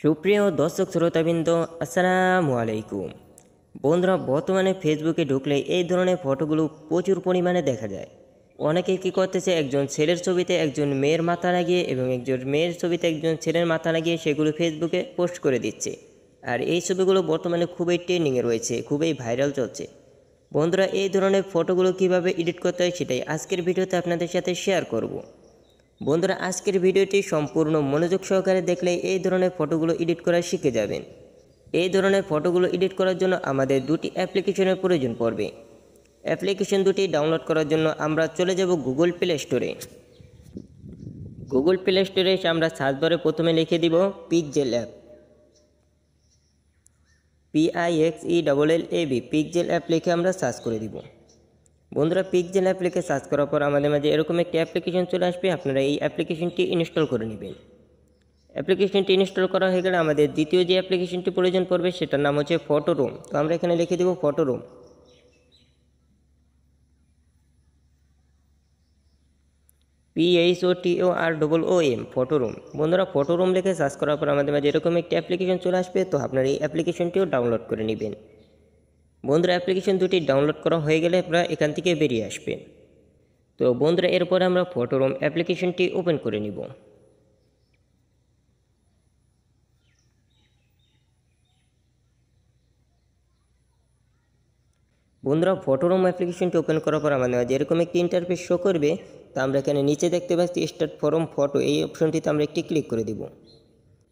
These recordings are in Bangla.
সুপ্রিয় দর্শক শ্রোতাবৃন্দ, আসসালামু আলাইকুম। বন্ধুরা, বর্তমানে ফেসবুকে ঢুকলে এই ধরনের ফটোগুলো প্রচুর পরিমাণে দেখা যায়। অনেকে কী করতেছে, একজন ছেলের ছবিতে একজন মেয়ের মাথা লাগিয়ে এবং একজন মেয়ের ছবিতে একজন ছেলের মাথা লাগিয়ে সেগুলো ফেসবুকে পোস্ট করে দিচ্ছে। আর এই ছবিগুলো বর্তমানে খুবই ট্রেন্ডিংয়ে রয়েছে, খুবই ভাইরাল চলছে। বন্ধুরা, এই ধরনের ফটোগুলো কিভাবে এডিট করতে হয় সেটাই আজকের ভিডিওতে আপনাদের সাথে শেয়ার করব। বন্ধুরা, আজকের ভিডিওটি সম্পূর্ণ মনোযোগ সহকারে দেখলে এই ধরনের ফটোগুলো এডিট করা শিখে যাবেন। এই ধরনের ফটোগুলো এডিট করার জন্য আমাদের দুটি অ্যাপ্লিকেশনের প্রয়োজন পড়বে। অ্যাপ্লিকেশন দুটি ডাউনলোড করার জন্য আমরা চলে যাব গুগল প্লে স্টোরে। গুগল প্লে স্টোরে এসে আমরা সার্চ বারে প্রথমে লিখে দিব pixel app, PIXELLAB, pixel app লিখে আমরা সার্চ করে দিব। বন্ধুরা, পিক্সেল অ্যাপ লিখে সার্চ করার পর আমাদের মাঝে এরকম একটি অ্যাপ্লিকেশন চলে আসবে। আপনারা এই অ্যাপ্লিকেশনটি ইনস্টল করে নেবেন। অ্যাপ্লিকেশনটি ইনস্টল করা হয়ে গেলে আমাদের দ্বিতীয় যে অ্যাপ্লিকেশনটি প্রয়োজন পড়বে সেটার নাম হচ্ছে ফটোরুম। তো আমরা এখানে লিখে দেব ফটোরুম, PHOTOROOM, ফটোরুম। বন্ধুরা, ফটোরুম লিখে সার্চ করার পর আমাদের মাঝে এরকম একটি অ্যাপ্লিকেশন চলে আসবে। তো আপনারা এই অ্যাপ্লিকেশনটিও ডাউনলোড করে নেবেন। বন্ধুরা, অ্যাপ্লিকেশন দুটি ডাউনলোড করা হয়ে গেলে আপনারা এখান থেকে বেরিয়ে আসবেন। তো বন্ধুরা, এরপরে আমরা ফটোরুম অ্যাপ্লিকেশনটি ওপেন করে নিব। বন্ধুরা, ফটোরুম অ্যাপ্লিকেশনটি ওপেন করার পর আমাদের মাঝে এরকম একটি ইন্টারফেস শো করবে। তো আমরা এখানে নিচে দেখতে পাচ্ছি স্টার্ট ফ্রম ফটো, এই অপশনটিতে আমরা একটি ক্লিক করে দিব।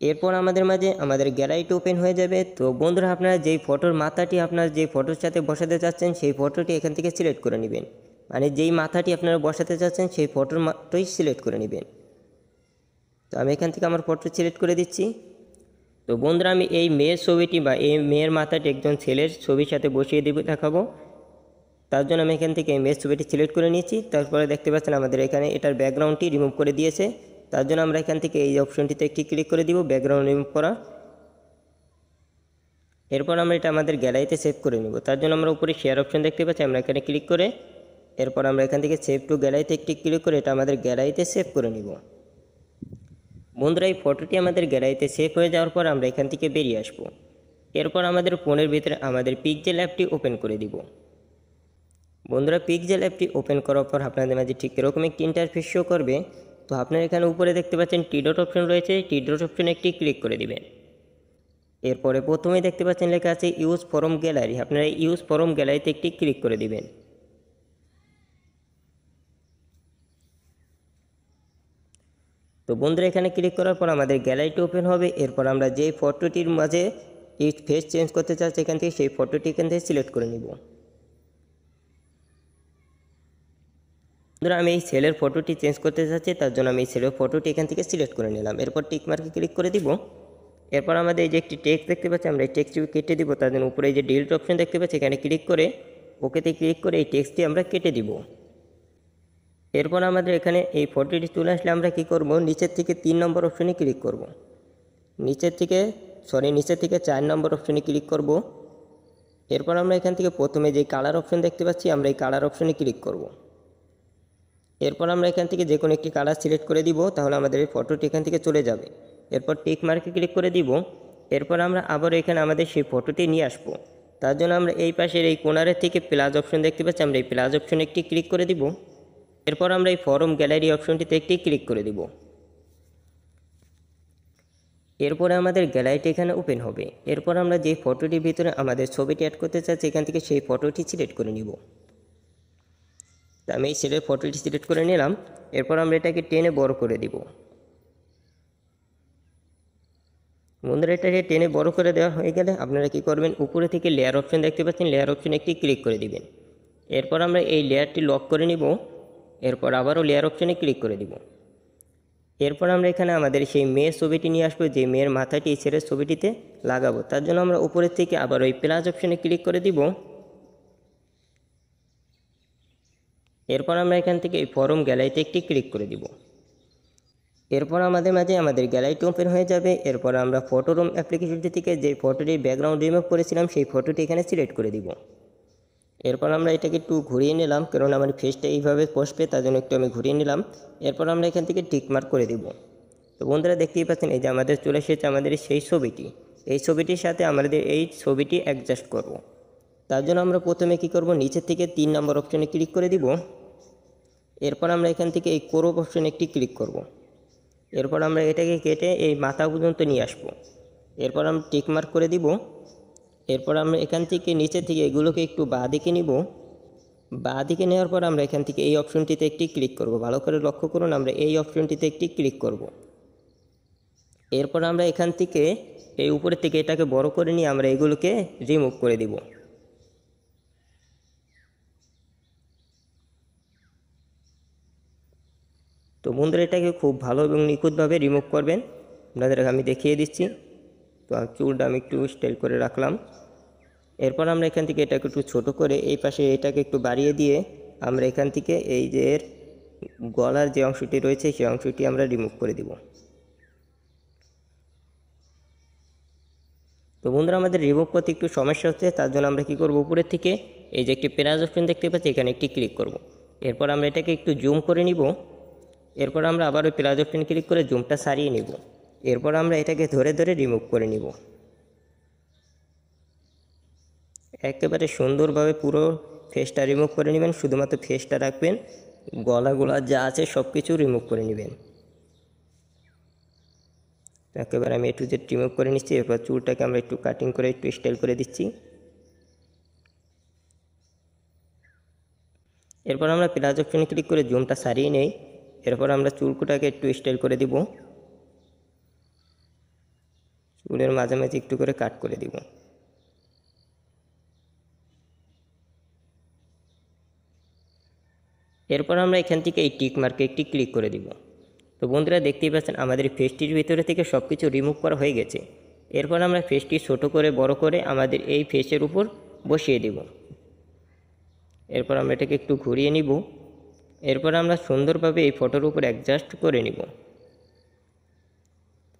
এরপর আমাদের মাঝে আমাদের গ্যালারিটি ওপেন হয়ে যাবে। তো বন্ধুরা, আপনারা যেই ফটোর মাথাটি আপনার যেই ফটোর সাথে বসাতে চাচ্ছেন সেই ফটোটি এখান থেকে সিলেক্ট করে নেবেন। মানে যেই মাথাটি আপনারা বসাতে চাচ্ছেন সেই ফটোর মাথাটাই সিলেক্ট করে নেবেন। তো আমি এখান থেকে আমার ফটো সিলেক্ট করে দিচ্ছি। তো বন্ধুরা, আমি এই মেয়ের ছবিটি বা এই মেয়ের মাথাটি একজন ছেলের ছবির সাথে বসিয়ে দেখাবো। তার জন্য আমি এখান থেকে এই মেয়ের ছবিটি সিলেক্ট করে নিয়েছি। তারপরে দেখতে পাচ্ছেন আমাদের এখানে এটার ব্যাকগ্রাউন্ডটি রিমুভ করে দিয়েছে। তার জন্য আমরা এখান থেকে এই অপশনটিতে একটি ক্লিক করে দিব, ব্যাকগ্রাউন্ড রিমুভ করা। এরপর আমরা এটা আমাদের গ্যালারিতে সেভ করে নেব। তার জন্য আমরা উপরে শেয়ার অপশন দেখতে পাচ্ছি, আমরা এখানে ক্লিক করে এরপর আমরা এখান থেকে সেভ টু গ্যালারিতে একটি ক্লিক করে এটা আমাদের গ্যালারিতে সেভ করে নিব। বন্ধুরা, এই ফটোটি আমাদের গ্যালারিতে সেভ হয়ে যাওয়ার পর আমরা এখান থেকে বেরিয়ে আসব। এরপর আমাদের ফোনের ভিতরে আমাদের পিক্সেল অ্যাপটি ওপেন করে দিব। বন্ধুরা, পিক্সেল অ্যাপটি ওপেন করার পর আপনাদের মাঝে ঠিক এরকম একটি ইন্টারফেস শো করবে। তো আপনারা এখানে উপরে দেখতে পাচ্ছেন টি ডট অপশন রয়েছে, টি ডট অপশনে একটি ক্লিক করে দিবেন। এরপরে প্রথমেই দেখতে পাচ্ছেন লেখা আছে ইউজ ফ্রম গ্যালারি, আপনারা ইউজ ফ্রম গ্যালারিতে একটি ক্লিক করে দিবেন। তো বন্ধুরা, এখানে ক্লিক করার পর আমাদের গ্যালারিটি ওপেন হবে। এরপর আমরা যেই ফটোটির মাঝে এই ফেস চেঞ্জ করতে চাচ্ছি এখান থেকে সেই ফটোটি এখান থেকে সিলেক্ট করে নিব। বন্ধুরা, আমি এই ছেলের ফটোটি চেঞ্জ করতে চাচ্ছি, তার জন্য আমি এই ছেলের ফটোটি এখান থেকে সিলেক্ট করে নিলাম। এরপর টিক মার্কে ক্লিক করে দিব। এরপর আমাদের এই যে একটি টেক্সট দেখতে পাচ্ছি, আমরা এই টেক্সটটি কেটে দিব। তার জন্য উপরে এই যে ডিলিট অপশন দেখতে পাচ্ছি এখানে ক্লিক করে ওকেতে ক্লিক করে এই টেক্সটটি আমরা কেটে দিব। এরপর আমাদের এখানে এই ফটোটি চলে আসলে আমরা কি করব, নিচের থেকে 3 নম্বর অপশনে ক্লিক করব। নিচের থেকে 4 নম্বর অপশনে ক্লিক করব। এরপর আমরা এখান থেকে প্রথমে যে কালার অপশন দেখতে পাচ্ছি আমরা এই কালার অপশনে ক্লিক করব। এরপর আমরা এখান থেকে যে কোনো একটি কালার সিলেক্ট করে দিব, তাহলে আমাদের এই ফটোটি এখান থেকে চলে যাবে। এরপর টিক মার্কে ক্লিক করে দিব। এরপর আমরা আবার এখানে আমাদের সেই ফটোটি নিয়ে আসবো। তার জন্য আমরা এই পাশের এই কোণারের থেকে প্লাস অপশন দেখতে পাচ্ছি, আমরা এই প্লাস অপশনে একটি ক্লিক করে দিব। এরপর আমরা এই ফরম গ্যালারি অপশনটিতে একটি ক্লিক করে দিব। এরপরে আমাদের গ্যালারিটি এখানে ওপেন হবে। এরপর আমরা যে ফটোটির ভিতরে আমাদের ছবিটি অ্যাড করতে চাচ্ছি এখান থেকে সেই ফটোটি সিলেক্ট করে নিব। আমি এই ছেলের ফটোটি সিলেক্ট করে নিলাম। এরপর আমরা এটাকে টেনে বড় করে দিব। বন্ধুরা, এটাকে টেনে বড় করে দেওয়া হয়ে গেলে আপনারা কি করবেন, উপরে থেকে লেয়ার অপশন দেখতে পাচ্ছেন, লেয়ার অপশনে একটি ক্লিক করে দিবেন। এরপর আমরা এই লেয়ারটি লক করে নিব। এরপর আবারও লেয়ার অপশনে ক্লিক করে দিব। এরপর আমরা এখানে আমাদের সেই মেয়ের ছবিটি নিয়ে আসবো, যে মেয়ের মাথাটি এই ছেলের ছবিটিতে লাগাবো। তার জন্য আমরা উপরের থেকে আবার ওই প্লাস অপশনে ক্লিক করে দিব। এরপর আমরা এখান থেকে এই ফরম গ্যালারিতে একটি ক্লিক করে দিব। এরপর আমাদের মাঝে আমাদের গ্যালারিটি ওপেন হয়ে যাবে। এরপর আমরা ফটোরুম অ্যাপ্লিকেশনটি থেকে যে ফটোটির ব্যাকগ্রাউন্ড রিমুভ করেছিলাম সেই ফটোটি এখানে সিলেক্ট করে দিব। এরপর আমরা এটাকে একটু ঘুরিয়ে নিলাম, কারণ আমার ফেসটা এইভাবে বসবে, তার জন্য একটু আমি ঘুরিয়ে নিলাম। এরপর আমরা এখান থেকে টিক মার্ক করে দিব। তো বন্ধুরা দেখতেই পাচ্ছেন এই যে আমাদের চলে এসেছে আমাদের সেই ছবিটি। এই ছবিটির সাথে আমাদের এই ছবিটি অ্যাডজাস্ট করব। তার জন্য আমরা প্রথমে কি করব, নিচের থেকে 3 নম্বর অপশনে ক্লিক করে দিব। এরপর আমরা এখান থেকে এই ক্রপ অপশনে একটি ক্লিক করব। এরপর আমরা এটাকে কেটে এই মাথা পর্যন্ত নিয়ে আসব। এরপর আমরা টিক মার্ক করে দিব। এরপর আমরা এখান থেকে নিচে থেকে এগুলোকে একটু বাঁ দিকে নিব। বাঁ দিকে নেওয়ার পর আমরা এখান থেকে এই অপশনটিতে একটি ক্লিক করব। ভালো করে লক্ষ্য করুন, আমরা এই অপশনটিতে একটি ক্লিক করব। এরপর আমরা এখান থেকে এই উপরের থেকে এটাকে বড় করে নিয়ে আমরা এগুলোকে রিমুভ করে দিব। তো বন্ধুরা এটাকে খুব ভালো এবং নিখুঁতভাবে রিমুভ করবেন। আপনাদের আমি দেখিয়ে দিচ্ছি। তো চুলটা আমি একটু স্টাইল করে রাখলাম। এরপর আমরা এখান থেকে এটাকে একটু ছোট করে এই পাশে এটাকে একটু বাড়িয়ে দিয়ে আমরা এখান থেকে এই যে এর গলার যে অংশটি রয়েছে সেই অংশটি আমরা রিমুভ করে দিব। তো বন্ধুরা আমাদের রিমুভ করতে একটু সমস্যা হচ্ছে, তার জন্য আমরা কী করব, উপরের থেকে এই যে একটি প্লাস অপশন দেখতে পাচ্ছি এখানে একটি ক্লিক করব। এরপর আমরা এটাকে একটু জুম করে নিব। এরপর আমরা আবার ওই প্লাস অপশন ক্লিক করে জুমটা সারিয়ে নিব। এরপর আমরা এটাকে ধরে ধরে রিমুভ করে নিব। একেবারে সুন্দরভাবে পুরো ফেসটা রিমুভ করে নেবেন, শুধুমাত্র ফেসটা রাখবেন, গলাগুলা যা আছে সব কিছু রিমুভ করে নেবেন। একেবারে আমি একটু যে রিমুভ করে নিচ্ছি। এরপর চুলটাকে আমরা একটু কাটিং করে একটু স্টাইল করে দিচ্ছি। এরপর আমরা প্লাস অপশনে ক্লিক করে জুমটা সারিয়ে নেই। এরপর আমরা চুলটাকে একটু স্টাইল করে দিব, চুলের মাঝামাঝি একটু করে কাট করে দিব। এরপর আমরা এখান থেকে এই টিক মার্কে একটি ক্লিক করে দিব। তো বন্ধুরা দেখতেই পাচ্ছেন আমাদের ফেসটির ভিতরে থেকে সব কিছু রিমুভ করা হয়ে গেছে। এরপর আমরা ফেসটি ছোট করে বড় করে আমাদের এই ফেসের উপর বসিয়ে দিব। এরপর আমরা এটাকে একটু ঘুরিয়ে নিব। এরপর আমরা সুন্দরভাবে এই ফটোর উপর অ্যাডজাস্ট করে নিব।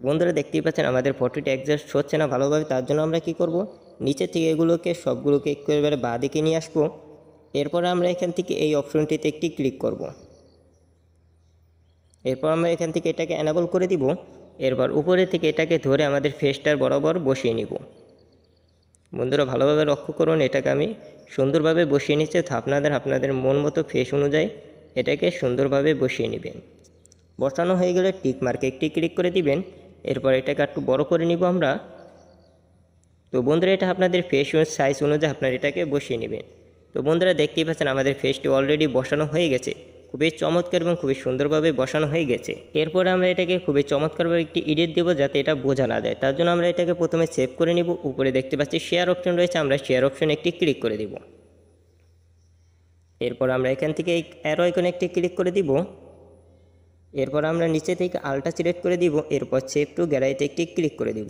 বন্ধুরা দেখতেই পাচ্ছেন আমাদের ফটোটি অ্যাডজাস্ট হচ্ছে না ভালোভাবে, তার জন্য আমরা কি করব, নিচে থেকে এগুলোকে সবগুলোকে একেবারে বাঁ দিকে নিয়ে আসবো। এরপর আমরা এখান থেকে এই অপশনটিতে একটি ক্লিক করব। এরপর আমরা এখান থেকে এটাকে অ্যানাবল করে দিব। এরপর উপরে থেকে এটাকে ধরে আমাদের ফেসটার বরাবর বসিয়ে নিব। বন্ধুরা ভালোভাবে লক্ষ্য করুন, এটাকে আমি সুন্দরভাবে বসিয়ে নিচ্ছি। তো আপনাদের মন মতো ফেস অনুযায়ী এটাকে সুন্দরভাবে বসিয়ে নেবেন। বসানো হয়ে গেলে টিক মার্কে একটি ক্লিক করে দিবেন। এরপর এটাকে একটু বড় করে নিব আমরা। তো বন্ধুরা এটা আপনাদের ফেস সাইজ অনুযায়ী আপনারা এটাকে বসিয়ে নেবেন। তো বন্ধুরা দেখতেই পাচ্ছেন আমাদের ফেসটি অলরেডি বসানো হয়ে গেছে, খুবই চমৎকার এবং খুবই সুন্দরভাবে বসানো হয়ে গেছে। এরপরে আমরা এটাকে খুবই চমৎকারভাবে একটি এডিট দেবো যাতে এটা বোঝা না যায়। তার জন্য আমরা এটাকে প্রথমে সেভ করে নিব। উপরে দেখতে পাচ্ছি শেয়ার অপশন রয়েছে, আমরা শেয়ার অপশনে একটি ক্লিক করে দিব। এরপর আমরা এখান থেকে এই অ্যারো আইকনে একটি ক্লিক করে দিব। এরপর আমরা নিচে থেকে আলটা সিলেক্ট করে দিব। এরপর সেভ টু গ্যালারিতে একটি ক্লিক করে দিব।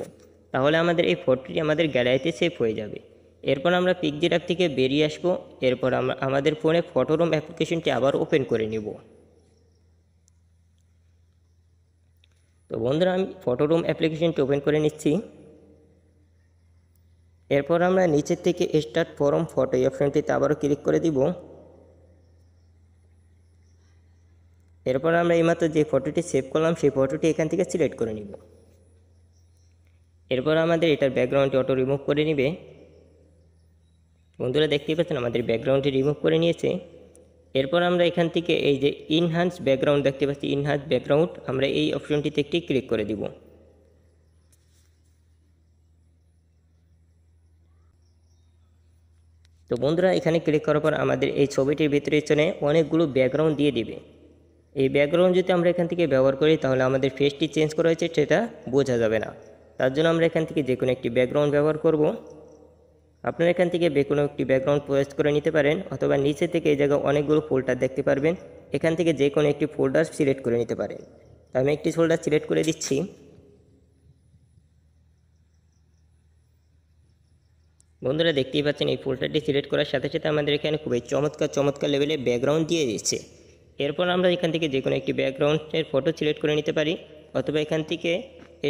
তাহলে আমাদের এই ফটোটি আমাদের গ্যালারিতে সেভ হয়ে যাবে। এরপর আমরা পিকজেরাপ থেকে বেরিয়ে আসবো। এরপর আমরা আমাদের ফোনে ফটোরুম অ্যাপ্লিকেশনটি আবার ওপেন করে নিব। তো বন্ধুরা আমি ফটোরুম অ্যাপ্লিকেশনটি ওপেন করে নিচ্ছি। এরপর আমরা নিচের থেকে স্টার্ট ফ্রম ফটো এই অপশনটিতে আবারও ক্লিক করে দিব। এরপর আমরা এইমাত্র যে ফটোটি সেভ করলাম সেই ফটোটি এখান থেকে সিলেক্ট করে নিব। এরপর আমাদের এটার ব্যাকগ্রাউন্ডটি অটো রিমুভ করে নেবে। বন্ধুরা দেখতেই পাচ্ছেন আমাদের ব্যাকগ্রাউন্ডটি রিমুভ করে নিয়েছে। এরপর আমরা এখান থেকে এই যে ইনহ্যান্স ব্যাকগ্রাউন্ড দেখতে পাচ্ছি, ইনহ্যান্স ব্যাকগ্রাউন্ড, আমরা এই অপশনটিতে একটি ক্লিক করে দিব। তো বন্ধুরা এখানে ক্লিক করার পর আমাদের এই ছবিটির ভিতরে অনেকগুলো ব্যাকগ্রাউন্ড দিয়ে দিবে। এই ব্যাকগ্রাউন্ড যদি আমরা এখান থেকে ব্যবহার করি তাহলে আমাদের ফেসটি চেঞ্জ করা হয়েছে সেটা বোঝা যাবে না। তার জন্য আমরা এখান থেকে যে কোনো একটি ব্যাকগ্রাউন্ড ব্যবহার করব। আপনারা এখান থেকে যে কোনো একটি ব্যাকগ্রাউন্ড প্রয়োগ করে নিতে পারেন, অথবা নিচে থেকে এই জায়গায় অনেকগুলো ফোল্ডার দেখতে পারবেন, এখান থেকে যে কোনো একটি ফোল্ডার সিলেক্ট করে নিতে পারেন। তো আমি একটি ফোল্ডার সিলেক্ট করে দিচ্ছি। বন্ধুরা দেখতেই পাচ্ছেন এই ফোল্ডারটি সিলেক্ট করার সাথে সাথে আমাদের এখানে খুবই চমৎকার লেভেলে ব্যাকগ্রাউন্ড দিয়ে দিচ্ছে। এরপর আমরা এখান থেকে যে কোনো একটি ব্যাকগ্রাউন্ডের ফটো সিলেক্ট করে নিতে পারি, অথবা এখান থেকে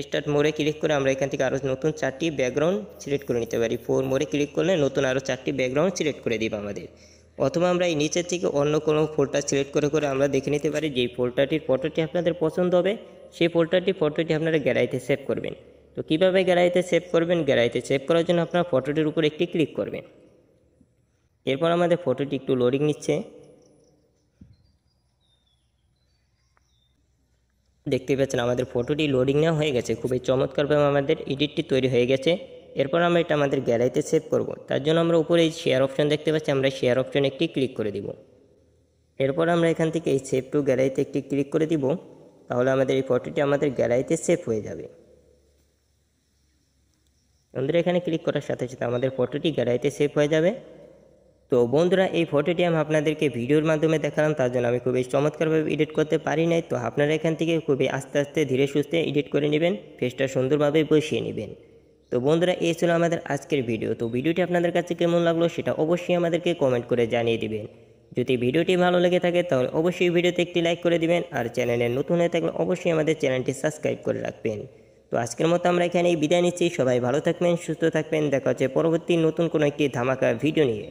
স্টার্ট মোড়ে ক্লিক করে আমরা এখান থেকে আরও নতুন 4টি ব্যাকগ্রাউন্ড সিলেক্ট করে নিতে পারি। 4 মোড়ে ক্লিক করলে নতুন আরও 4টি ব্যাকগ্রাউন্ড সিলেক্ট করে দিব আমাদের। অথবা আমরা এই নিচের থেকে অন্য কোনো ফোল্ডার সিলেক্ট করে আমরা দেখে নিতে পারি যে এই ফোল্ডারটির ফটোটি আপনাদের পছন্দ হবে সেই ফটোটি আপনারা গ্যালারিতে সেভ করবেন। তো কীভাবে গ্যালারিতে সেভ করবেন, গ্যালারিতে সেভ করার জন্য আপনারা ফটোটির উপর একটি ক্লিক করবেন। এরপর আমাদের ফটোটি একটু লোডিং নিচ্ছে। দেখতে পাচ্ছেন আমাদের ফটোটি লোডিং নেওয়া হয়ে গেছে, খুবই চমৎকারভাবে আমাদের এডিটটি তৈরি হয়ে গেছে। এরপর আমরা এটা আমাদের গ্যালারিতে সেভ করব। তার জন্য আমরা উপরে এই শেয়ার অপশন দেখতে পাচ্ছি, আমরা শেয়ার অপশনে একটি ক্লিক করে দিব। এরপর আমরা এখান থেকে এই সেভ টু গ্যালারিতে একটি ক্লিক করে দিব। তাহলে আমাদের এই ফটোটি আমাদের গ্যালারিতে সেভ হয়ে যাবে। বন্ধুরা এখানে ক্লিক করার সাথে সাথে আমাদের ফটোটি গ্যালারিতে সেভ হয়ে যাবে। তো বন্ধুরা এই ফটোটি আমি আপনাদেরকে ভিডিওর মাধ্যমে দেখালাম, তার জন্য আমি খুবই চমৎকারভাবে এডিট করতে পারি নাই। তো আপনারা এখান থেকে খুবই আস্তে আস্তে ধীরে সুস্থে এডিট করে নেবেন, ফেসটা সুন্দরভাবে বসিয়ে নেবেন। তো বন্ধুরা এই ছিল আমাদের আজকের ভিডিও। তো ভিডিওটি আপনাদের কাছে কেমন লাগলো সেটা অবশ্যই আমাদেরকে কমেন্ট করে জানিয়ে দিবেন। যদি ভিডিওটি ভালো লেগে থাকে তাহলে অবশ্যই ভিডিওতে একটি লাইক করে দিবেন, আর চ্যানেলে নতুন হয়ে থাকলে অবশ্যই আমাদের চ্যানেলটি সাবস্ক্রাইব করে রাখবেন। তো আজকের মতো আমরা এখানেই বিদায় নিচ্ছি। সবাই ভালো থাকবেন, সুস্থ থাকবেন। দেখা হচ্ছে পরবর্তী নতুন কোনো একটি ধামাকা ভিডিও নিয়ে।